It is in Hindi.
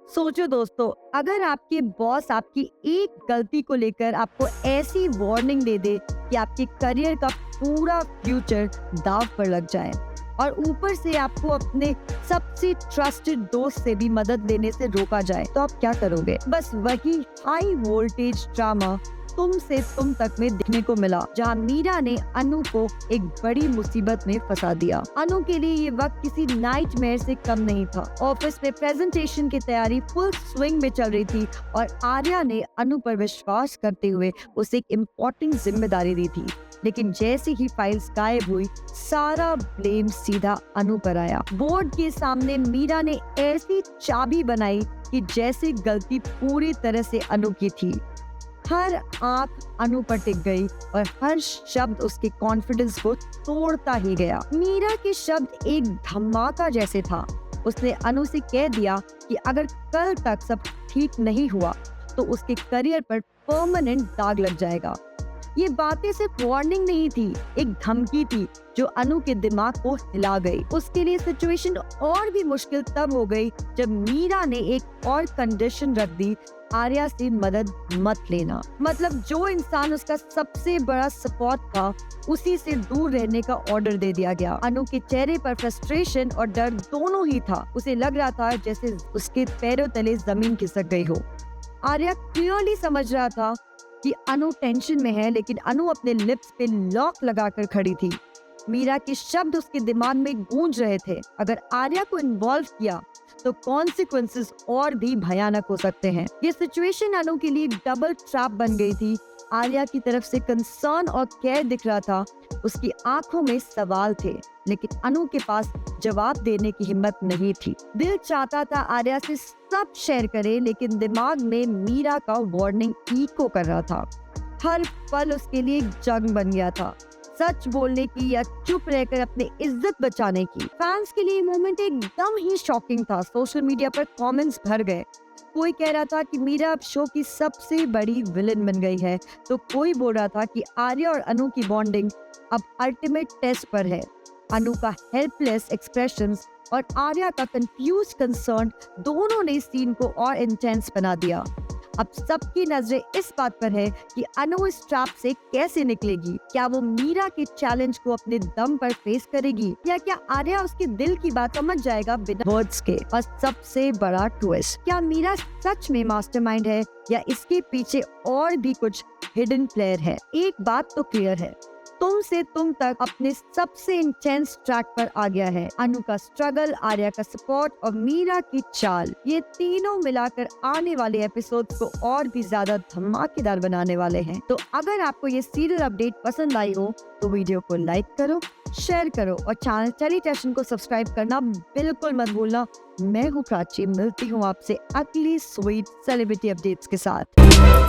सोचो दोस्तों, अगर आपके बॉस आपकी एक गलती को लेकर आपको ऐसी वार्निंग दे दे कि आपके करियर का पूरा फ्यूचर दांव पर लग जाए और ऊपर से आपको अपने सबसे ट्रस्टेड दोस्त से भी मदद लेने से रोका जाए, तो आप क्या करोगे? बस वही हाई वोल्टेज ड्रामा तुम से तुम तक में दिखने को मिला, जहां मीरा ने अनु को एक बड़ी मुसीबत में फंसा दिया। अनु के लिए ये वक्त किसी नाइटमेयर से कम नहीं था। ऑफिस में प्रेजेंटेशन की तैयारी फुल स्विंग में चल रही थी और आर्या ने अनु पर विश्वास करते हुए उसे एक इम्पोर्टेंट जिम्मेदारी दी थी। लेकिन जैसे ही फाइल्स गायब हुई, सारा ब्लेम सीधा अनु पर आया। बोर्ड के सामने मीरा ने ऐसी चाबी बनाई कि जैसे गलती पूरी तरह से अनु की थी। हर आंख अनु पर टिक गई और हर शब्द उसके कॉन्फिडेंस को तोड़ता ही गया। मीरा के शब्द एक धमाका जैसे था। उसने अनु से कह दिया कि अगर कल तक सब ठीक नहीं हुआ तो उसके करियर पर परमानेंट दाग लग जाएगा। ये बातें सिर्फ वार्निंग नहीं थी, एक धमकी थी जो अनु के दिमाग को हिला गई। उसके लिए सिचुएशन और भी मुश्किल तब हो गई जब मीरा ने एक और कंडीशन रख दी, आर्या से मदद मत लेना। मतलब जो इंसान उसका सबसे बड़ा सपोर्ट था, उसी से दूर रहने का ऑर्डर दे दिया गया। अनु के चेहरे पर फ्रस्ट्रेशन और डर दोनों ही था। उसे लग रहा था जैसे उसके पैरों तले जमीन खिसक गई हो। आर्या क्लियरली समझ रहा था कि अनु टेंशन में है, लेकिन अनु अपने लिप्स पे लॉक लगाकर खड़ी थी। मीरा के शब्द उसके दिमाग में गूंज रहे थे। अगर आर्या को इन्वॉल्व किया तो कॉन्सिक्वेंसेस और भी भयानक हो सकते हैं। ये सिचुएशन अनु के लिए डबल ट्रैप बन गई थी। आर्या की तरफ से कंसर्न और केयर दिख रहा था, उसकी आंखों में सवाल थे, लेकिन अनु के पास जवाब देने की हिम्मत नहीं थी। दिल चाहता था आर्या से सब शेयर करे, लेकिन दिमाग में मीरा का वार्निंग इको कर रहा था। हर पल उसके लिए एक जंग बन गया था, सच बोलने की या चुप रहकर अपनी इज्जत बचाने की। फैंस के लिए मोमेंट एकदम ही शॉकिंग था। सोशल मीडिया पर कमेंट्स भर गए। कोई कह रहा था कि मीरा अब शो की सबसे बड़ी विलन बन गई है, तो कोई बोल रहा था कि आर्या और अनु की बॉन्डिंग अब अल्टीमेट टेस्ट पर है। अनु का हेल्पलेस एक्सप्रेशंस और आर्या का कंफ्यूज कंसर्न दोनों ने सीन को और इंटेंस बना दिया। अब सबकी नजरें इस बात पर है कि अनु इस ट्रैप से कैसे निकलेगी। क्या वो मीरा के चैलेंज को अपने दम पर फेस करेगी, या क्या आर्या उसके दिल की बात समझ जाएगा बिना वर्ड्स के। और सबसे बड़ा ट्विस्ट, क्या मीरा सच में मास्टरमाइंड है या इसके पीछे और भी कुछ हिडन प्लेयर है। एक बात तो क्लियर है, तुम से तुम तक अपने सबसे इंटेंस ट्रैक पर आ गया है। अनु का स्ट्रगल, आर्या का सपोर्ट और मीरा की चाल, ये तीनों मिलाकर आने वाले एपिसोड को और भी ज्यादा धमाकेदार बनाने वाले हैं। तो अगर आपको ये सीरियल अपडेट पसंद आई हो तो वीडियो को लाइक करो, शेयर करो और चैनल चली टेशन को सब्सक्राइब करना बिल्कुल मत भूलना। मैं हूँ प्राची, मिलती हूँ आपसे अगली स्वीट सेलिब्रिटी अपडेट्स के साथ।